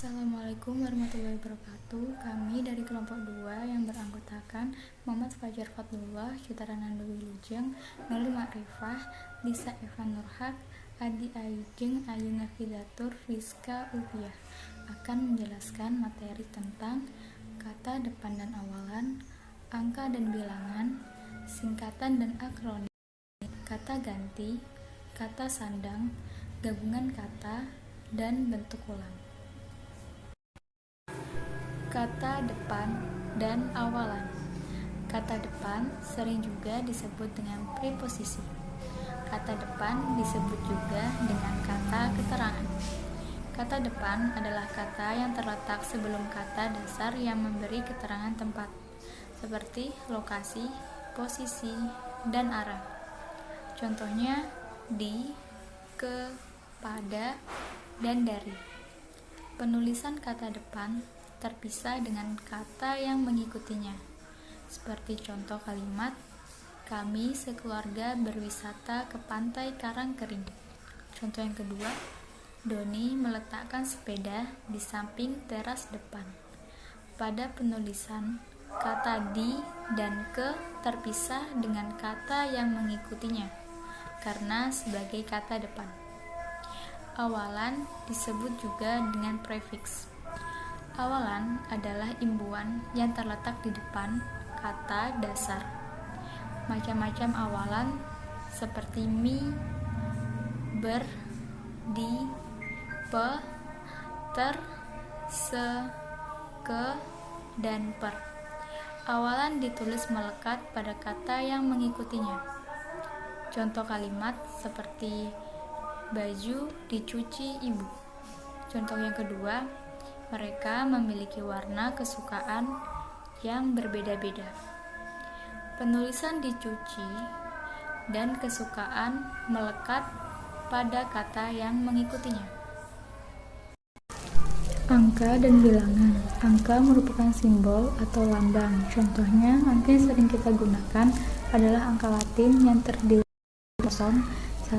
Assalamualaikum warahmatullahi wabarakatuh. Kami dari kelompok 2 yang beranggotakan Muhammad Fajar Fadlullah, Syutarana Wilujeng, Nurul Ma'rifah, Lisa Evan Nurhak, Adi Ayujeng, Ayu Nafidatur, Rizka Ulfiah akan menjelaskan materi tentang kata depan dan awalan, angka dan bilangan, singkatan dan akronim, kata ganti, kata sandang, gabungan kata, dan bentuk ulang. Kata depan dan awalan. Kata depan sering juga disebut dengan preposisi. Kata depan disebut juga dengan kata keterangan. Kata depan adalah kata yang terletak sebelum kata dasar yang memberi keterangan tempat, seperti lokasi, posisi, dan arah. Contohnya di, ke, pada, dan dari. Penulisan kata depan terpisah dengan kata yang mengikutinya, seperti contoh kalimat, kami sekeluarga berwisata ke pantai Karangkering. Contoh yang kedua, Doni meletakkan sepeda di samping teras depan. Pada penulisan, kata di dan ke terpisah dengan kata yang mengikutinya, karena sebagai kata depan. Awalan disebut juga dengan prefiks. Awalan adalah imbuhan yang terletak di depan kata dasar. Macam-macam awalan seperti mi, ber, di, pe, ter, se, ke, dan per. Awalan ditulis melekat pada kata yang mengikutinya. Contoh kalimat seperti baju dicuci ibu. Contoh yang kedua, mereka memiliki warna kesukaan yang berbeda-beda. Penulisan dicuci dan kesukaan melekat pada kata yang mengikutinya. Angka dan bilangan. Angka merupakan simbol atau lambang. Contohnya, angka yang sering kita gunakan adalah angka Latin yang terdiri dari 0, 1,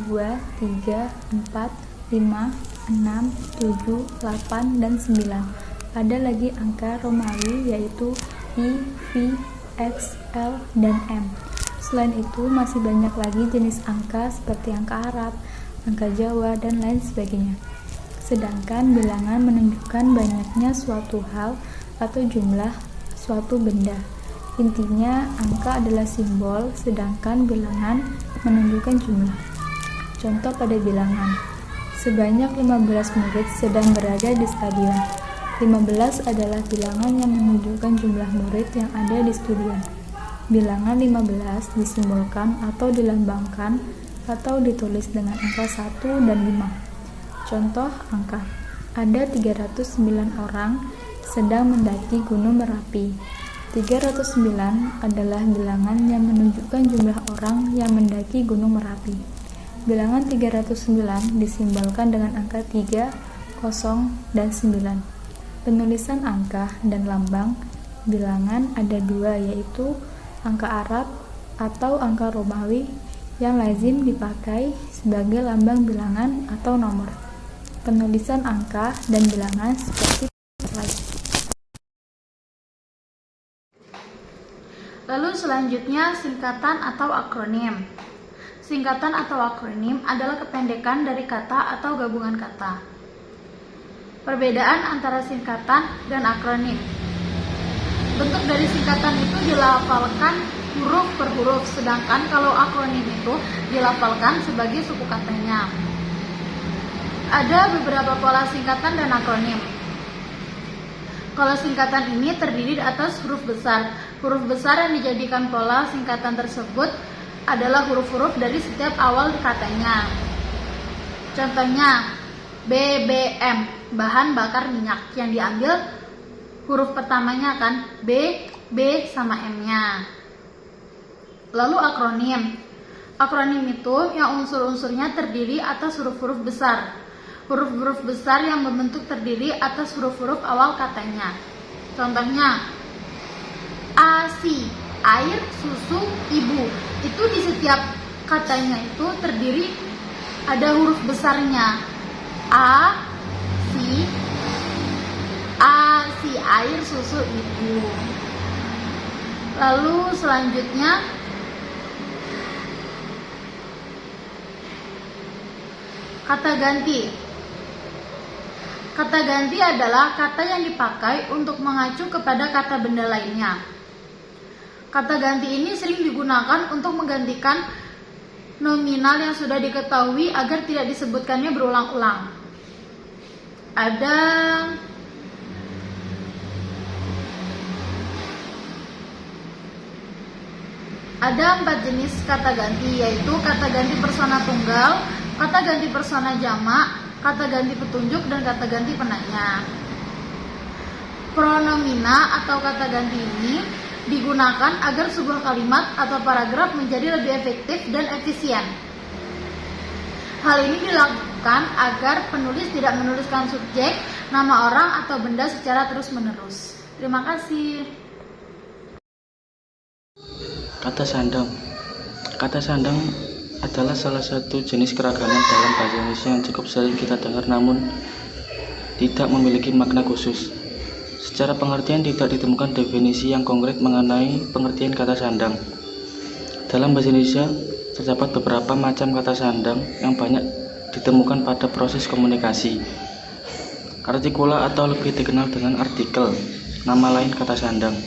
2, 3, 4, 5, 6, 7, 8, dan 9. Ada lagi angka Romawi yaitu I, V, X, L, dan M. Selain itu masih banyak lagi jenis angka seperti angka Arab, angka Jawa, dan lain sebagainya. Sedangkan bilangan menunjukkan banyaknya suatu hal atau jumlah suatu benda. Intinya angka adalah simbol, sedangkan bilangan menunjukkan jumlah. Contoh pada bilangan. Sebanyak 15 murid sedang berada di stadion. 15 adalah bilangan yang menunjukkan jumlah murid yang ada di stadion. Bilangan 15 disimbolkan atau dilambangkan atau ditulis dengan angka 1 dan 5. Contoh angka. Ada 309 orang sedang mendaki Gunung Merapi. 309 adalah bilangan yang menunjukkan jumlah orang yang mendaki Gunung Merapi. Bilangan 309 disimbolkan dengan angka 3, 0, dan 9. Penulisan angka dan lambang bilangan ada dua, yaitu angka Arab atau angka Romawi yang lazim dipakai sebagai lambang bilangan atau nomor. Penulisan angka dan bilangan seperti slide. Lalu selanjutnya singkatan atau akronim. Singkatan atau akronim adalah kependekan dari kata atau gabungan kata. Perbedaan antara singkatan dan akronim. Bentuk dari singkatan itu dilafalkan huruf per huruf, sedangkan kalau akronim itu dilafalkan sebagai suku katanya. Ada beberapa pola singkatan dan akronim. Kalau singkatan ini terdiri di atas huruf besar. Huruf besar yang dijadikan pola singkatan tersebut adalah huruf-huruf dari setiap awal katanya. Contohnya, BBM, bahan bakar minyak, yang diambil huruf pertamanya kan B, B sama M-nya. Lalu akronim. Akronim itu yang unsur-unsurnya terdiri atas huruf-huruf besar. Huruf-huruf besar yang berbentuk terdiri atas huruf-huruf awal katanya. Contohnya, ASI, air, susu, ibu. Itu di setiap katanya itu terdiri ada huruf besarnya A, Si, air susu ibu. Lalu selanjutnya kata ganti. Kata ganti adalah kata yang dipakai untuk mengacu kepada kata benda lainnya. Kata ganti ini sering digunakan untuk menggantikan nominal yang sudah diketahui agar tidak disebutkannya berulang-ulang. Ada 4 jenis kata ganti, yaitu kata ganti persona tunggal, kata ganti persona jamak, kata ganti petunjuk, dan kata ganti penanya. Pronomina atau kata ganti ini digunakan agar sebuah kalimat atau paragraf menjadi lebih efektif dan efisien. Hal ini dilakukan agar penulis tidak menuliskan subjek, nama orang, atau benda secara terus-menerus. Terima kasih. Kata sandang. Kata sandang adalah salah satu jenis keragaman dalam bahasa Indonesia yang cukup sering kita dengar namun tidak memiliki makna khusus. Secara pengertian tidak ditemukan definisi yang konkret mengenai pengertian kata sandang. Dalam bahasa Indonesia terdapat beberapa macam kata sandang yang banyak ditemukan pada proses komunikasi. Artikula atau lebih dikenal dengan artikel, nama lain kata sandang,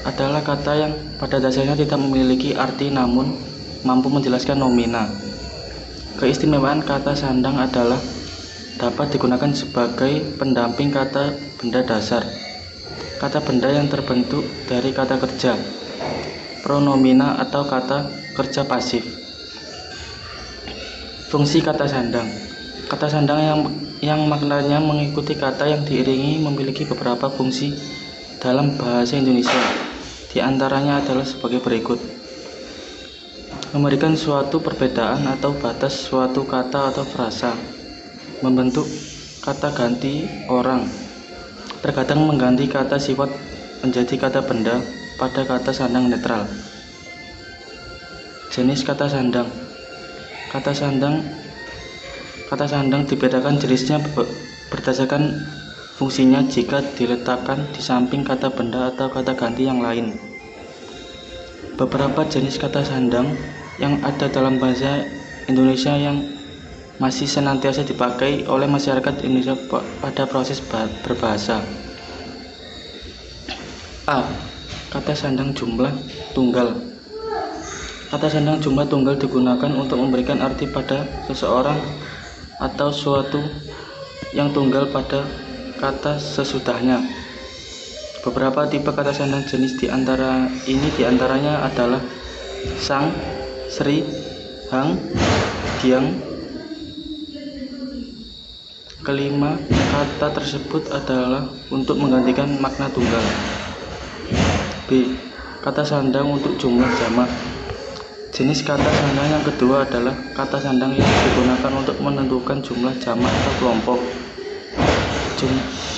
adalah kata yang pada dasarnya tidak memiliki arti namun mampu menjelaskan nomina. Keistimewaan kata sandang adalah dapat digunakan sebagai pendamping kata benda dasar, kata benda yang terbentuk dari kata kerja, pronomina atau kata kerja pasif. Fungsi kata sandang. Kata sandang yang maknanya mengikuti kata yang diiringi memiliki beberapa fungsi dalam bahasa Indonesia. Di antaranya adalah sebagai berikut: memberikan suatu perbedaan atau batas suatu kata atau frasa, membentuk kata ganti orang, terkadang mengganti kata sifat menjadi kata benda pada kata sandang netral. Jenis kata sandang. Kata sandang dibedakan jenisnya berdasarkan fungsinya jika diletakkan di samping kata benda atau kata ganti yang lain. Beberapa jenis kata sandang yang ada dalam bahasa Indonesia yang masih senantiasa dipakai oleh masyarakat Indonesia pada proses berbahasa. A. Kata sandang jumlah tunggal. Kata sandang jumlah tunggal digunakan untuk memberikan arti pada seseorang atau suatu yang tunggal pada kata sesudahnya. Beberapa tipe kata sandang jenis diantaranya adalah sang, sri, hang, diang. Kelima, kata tersebut adalah untuk menggantikan makna tunggal. B. Kata sandang untuk jumlah jamak. Jenis kata sandang yang kedua adalah kata sandang yang digunakan untuk menentukan jumlah jamak atau kelompok.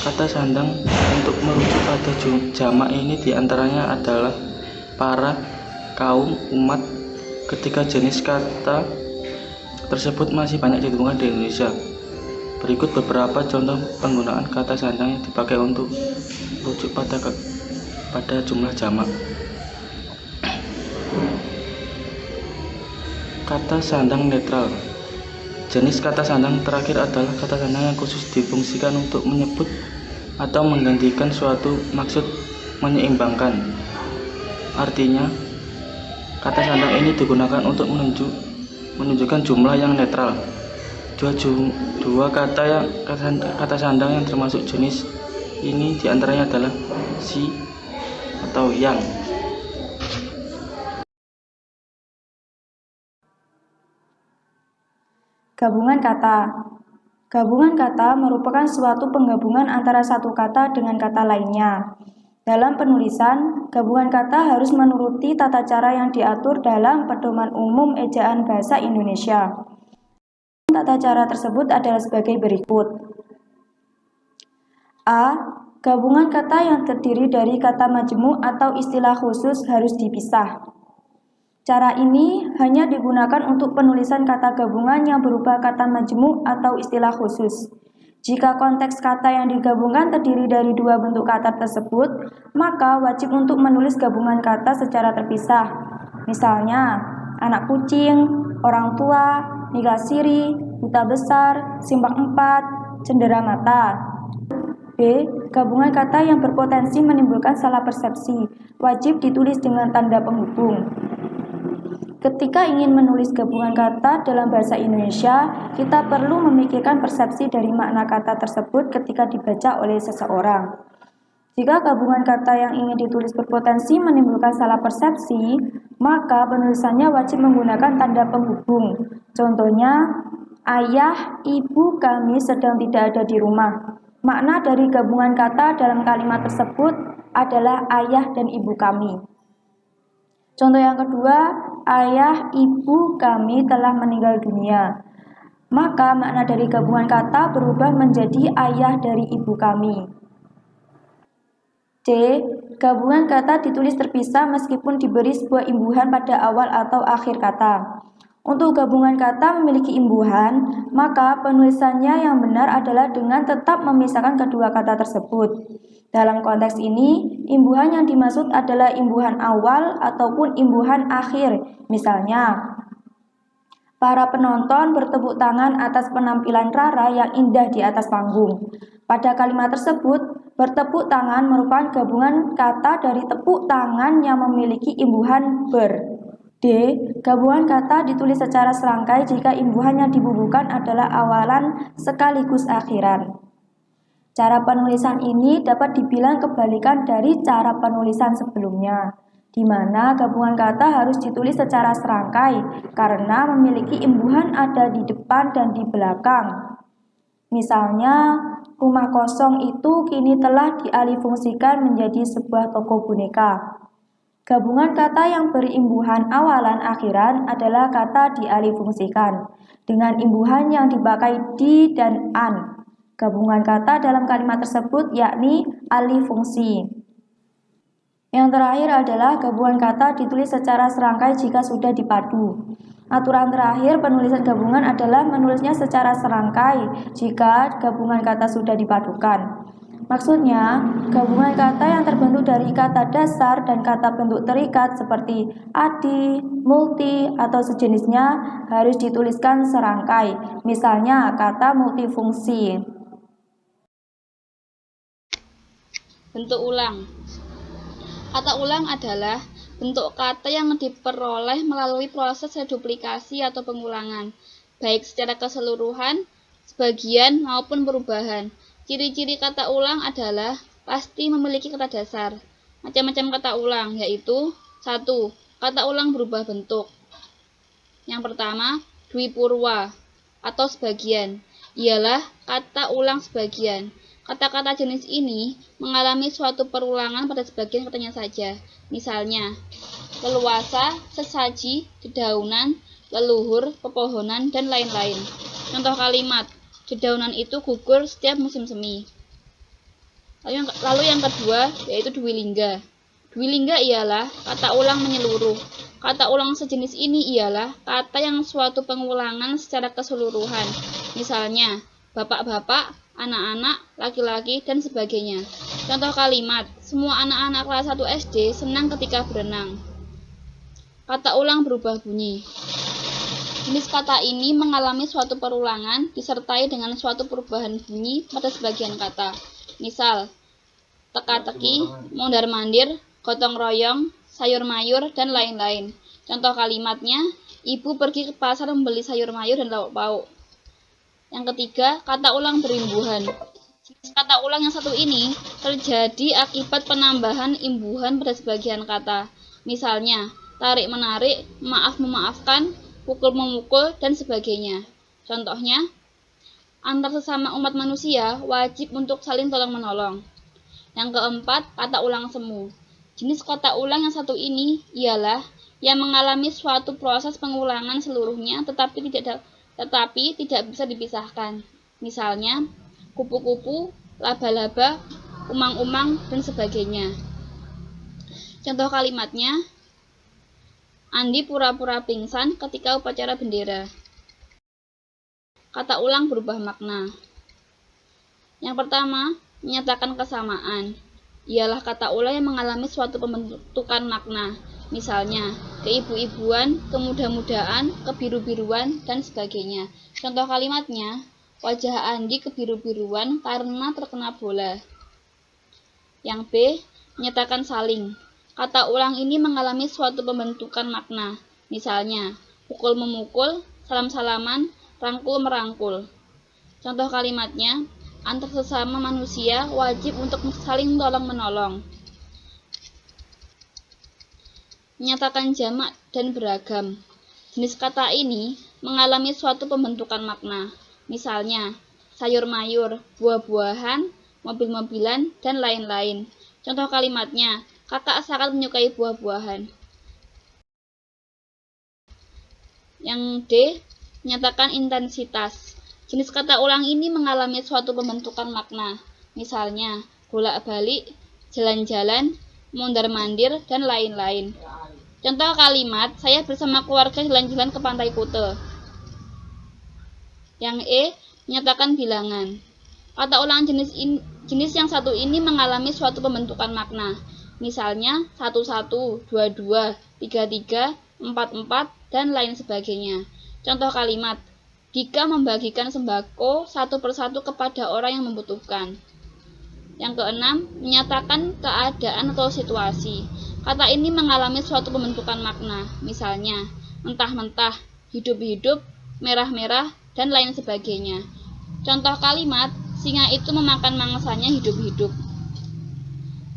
Kata sandang untuk merujuk pada jamak ini diantaranya adalah para, kaum, umat. Ketiga jenis kata tersebut masih banyak ditemukan di Indonesia. Berikut beberapa contoh penggunaan kata sandang yang dipakai untuk merujuk pada jumlah jamak. Kata sandang netral. Jenis kata sandang terakhir adalah kata sandang yang khusus difungsikan untuk menyebut atau menggantikan suatu maksud menyeimbangkan. Artinya, kata sandang ini digunakan untuk menunjukkan jumlah yang netral. Dua kata sandang yang termasuk jenis ini diantaranya adalah si atau yang. Gabungan kata. Gabungan kata merupakan suatu penggabungan antara satu kata dengan kata lainnya. Dalam penulisan, gabungan kata harus menuruti tata cara yang diatur dalam Pedoman Umum Ejaan Bahasa Indonesia. Tata cara tersebut adalah sebagai berikut. A. Gabungan kata yang terdiri dari kata majmuk atau istilah khusus harus dipisah. Cara ini hanya digunakan untuk penulisan kata gabungan yang berupa kata majmuk atau istilah khusus. Jika konteks kata yang digabungkan terdiri dari dua bentuk kata tersebut, maka wajib untuk menulis gabungan kata secara terpisah. Misalnya, anak kucing, orang tua, nikah siri, buta besar, simpang 4, cendera mata. B. Gabungan kata yang berpotensi menimbulkan salah persepsi, wajib ditulis dengan tanda penghubung. Ketika ingin menulis gabungan kata dalam bahasa Indonesia, kita perlu memikirkan persepsi dari makna kata tersebut ketika dibaca oleh seseorang. Jika gabungan kata yang ingin ditulis berpotensi menimbulkan salah persepsi, maka penulisannya wajib menggunakan tanda penghubung. Contohnya, ayah, ibu kami sedang tidak ada di rumah. Makna dari gabungan kata dalam kalimat tersebut adalah ayah dan ibu kami. Contoh yang kedua, ayah ibu kami telah meninggal dunia. Maka makna dari gabungan kata berubah menjadi ayah dari ibu kami. C. Gabungan kata ditulis terpisah meskipun diberi sebuah imbuhan pada awal atau akhir kata. Untuk gabungan kata memiliki imbuhan, maka penulisannya yang benar adalah dengan tetap memisahkan kedua kata tersebut. Dalam konteks ini, imbuhan yang dimaksud adalah imbuhan awal ataupun imbuhan akhir. Misalnya, para penonton bertepuk tangan atas penampilan Rara yang indah di atas panggung. Pada kalimat tersebut, bertepuk tangan merupakan gabungan kata dari tepuk tangan yang memiliki imbuhan ber. D. Gabungan kata ditulis secara serangkai jika imbuhan yang dibubuhkan adalah awalan sekaligus akhiran. Cara penulisan ini dapat dibilang kebalikan dari cara penulisan sebelumnya, di mana gabungan kata harus ditulis secara serangkai karena memiliki imbuhan ada di depan dan di belakang. Misalnya, rumah kosong itu kini telah dialihfungsikan menjadi sebuah toko boneka. Gabungan kata yang berimbuhan awalan akhiran adalah kata dialihfungsikan, dengan imbuhan yang dipakai di dan an. Gabungan kata dalam kalimat tersebut yakni alih fungsi. Yang terakhir adalah gabungan kata ditulis secara serangkai jika sudah dipadu. Aturan terakhir penulisan gabungan adalah menulisnya secara serangkai jika gabungan kata sudah dipadukan. Maksudnya, gabungan kata yang terbentuk dari kata dasar dan kata bentuk terikat seperti adi, multi, atau sejenisnya harus dituliskan serangkai. Misalnya, kata multifungsi. Bentuk ulang. Kata ulang adalah bentuk kata yang diperoleh melalui proses reduplikasi atau pengulangan, baik secara keseluruhan, sebagian, maupun perubahan. Ciri-ciri kata ulang adalah pasti memiliki kata dasar. Macam-macam kata ulang yaitu 1. Kata ulang berubah bentuk. Yang pertama, dwipurwa atau sebagian. Ialah kata ulang sebagian. Kata-kata jenis ini mengalami suatu perulangan pada sebagian katanya saja. Misalnya, leluasa, sesaji, dedaunan, leluhur, pepohonan, dan lain-lain. Contoh kalimat, dedaunan itu gugur setiap musim semi. Lalu yang kedua yaitu dwilingga. Dwilingga ialah kata ulang menyeluruh. Kata ulang sejenis ini ialah kata yang suatu pengulangan secara keseluruhan. Misalnya, bapak-bapak, anak-anak, laki-laki, dan sebagainya. Contoh kalimat, semua anak-anak kelas 1 SD senang ketika berenang. Kata ulang berubah bunyi. Jenis kata ini mengalami suatu perulangan disertai dengan suatu perubahan bunyi pada sebagian kata. Misal, teka-teki, mondar-mandir, gotong royong, sayur mayur, dan lain-lain. Contoh kalimatnya, ibu pergi ke pasar membeli sayur mayur dan lauk pauk. Yang ketiga, kata ulang berimbuhan. Jenis kata ulang yang satu ini terjadi akibat penambahan imbuhan pada sebagian kata. Misalnya, tarik-menarik, maaf-memaafkan, pukul-memukul, dan sebagainya. Contohnya, antar sesama umat manusia wajib untuk saling tolong-menolong. Yang keempat, kata ulang semu. Jenis kata ulang yang satu ini ialah yang mengalami suatu proses pengulangan seluruhnya tetapi tidak bisa dipisahkan. Misalnya, kupu-kupu, laba-laba, umang-umang, dan sebagainya. Contoh kalimatnya, Andi pura-pura pingsan ketika upacara bendera. Kata ulang berubah makna. Yang pertama, menyatakan kesamaan. Ialah kata ulang yang mengalami suatu pembentukan makna. Misalnya, keibu-ibuan, kemuda-mudaan, kebiru-biruan, dan sebagainya. Contoh kalimatnya, wajah Andi kebiru-biruan karena terkena bola. Yang B, menyatakan saling. Kata ulang ini mengalami suatu pembentukan makna. Misalnya, pukul-memukul, salam-salaman, rangkul-merangkul. Contoh kalimatnya, antar sesama manusia wajib untuk saling tolong-menolong. Menyatakan jamak dan beragam. Jenis kata ini mengalami suatu pembentukan makna. Misalnya, sayur-mayur, buah-buahan, mobil-mobilan, dan lain-lain. Contoh kalimatnya, kakak sangat menyukai buah-buahan. Yang D, menyatakan intensitas. Jenis kata ulang ini mengalami suatu pembentukan makna. Misalnya, bolak-balik, jalan-jalan, mondar-mandir, dan lain-lain. Contoh kalimat, saya bersama keluarga jalan-jalan ke Pantai Kuta. Yang E, menyatakan bilangan. Kata ulang jenis yang satu ini mengalami suatu pembentukan makna. Misalnya, 11, 22, 33, 44, dan lain sebagainya. Contoh kalimat, Dika membagikan sembako satu persatu kepada orang yang membutuhkan. Yang keenam, menyatakan keadaan atau situasi. Kata ini mengalami suatu pembentukan makna. Misalnya, mentah-mentah, hidup-hidup, merah-merah, dan lain sebagainya. Contoh kalimat, singa itu memakan mangsanya hidup-hidup.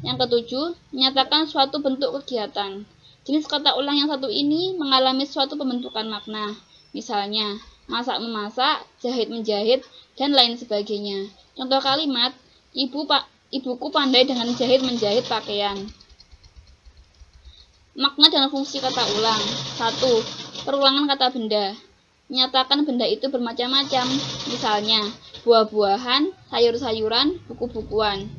Yang ketujuh, menyatakan suatu bentuk kegiatan. Jenis kata ulang yang satu ini mengalami suatu pembentukan makna. Misalnya, masak-memasak, jahit-menjahit, dan lain sebagainya. Contoh kalimat, ibuku pandai dengan jahit-menjahit pakaian. Makna dan fungsi kata ulang. 1. Perulangan kata benda. Menyatakan benda itu bermacam-macam. Misalnya, buah-buahan, sayur-sayuran, buku-bukuan.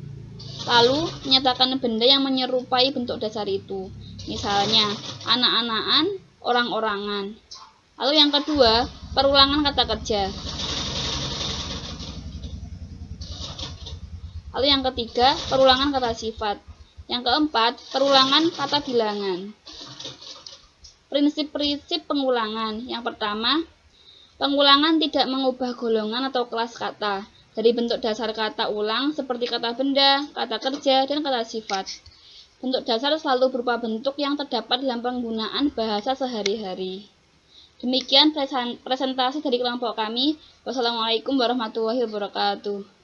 Lalu, menyatakan benda yang menyerupai bentuk dasar itu. Misalnya, anak-anakan, orang-orangan. Lalu yang kedua, perulangan kata kerja. Lalu yang ketiga, perulangan kata sifat. Yang keempat, perulangan kata bilangan. Prinsip-prinsip pengulangan. Yang pertama, pengulangan tidak mengubah golongan atau kelas kata dari bentuk dasar kata ulang seperti kata benda, kata kerja, dan kata sifat. Bentuk dasar selalu berupa bentuk yang terdapat dalam penggunaan bahasa sehari-hari. Demikian presentasi dari kelompok kami. Wassalamualaikum warahmatullahi wabarakatuh.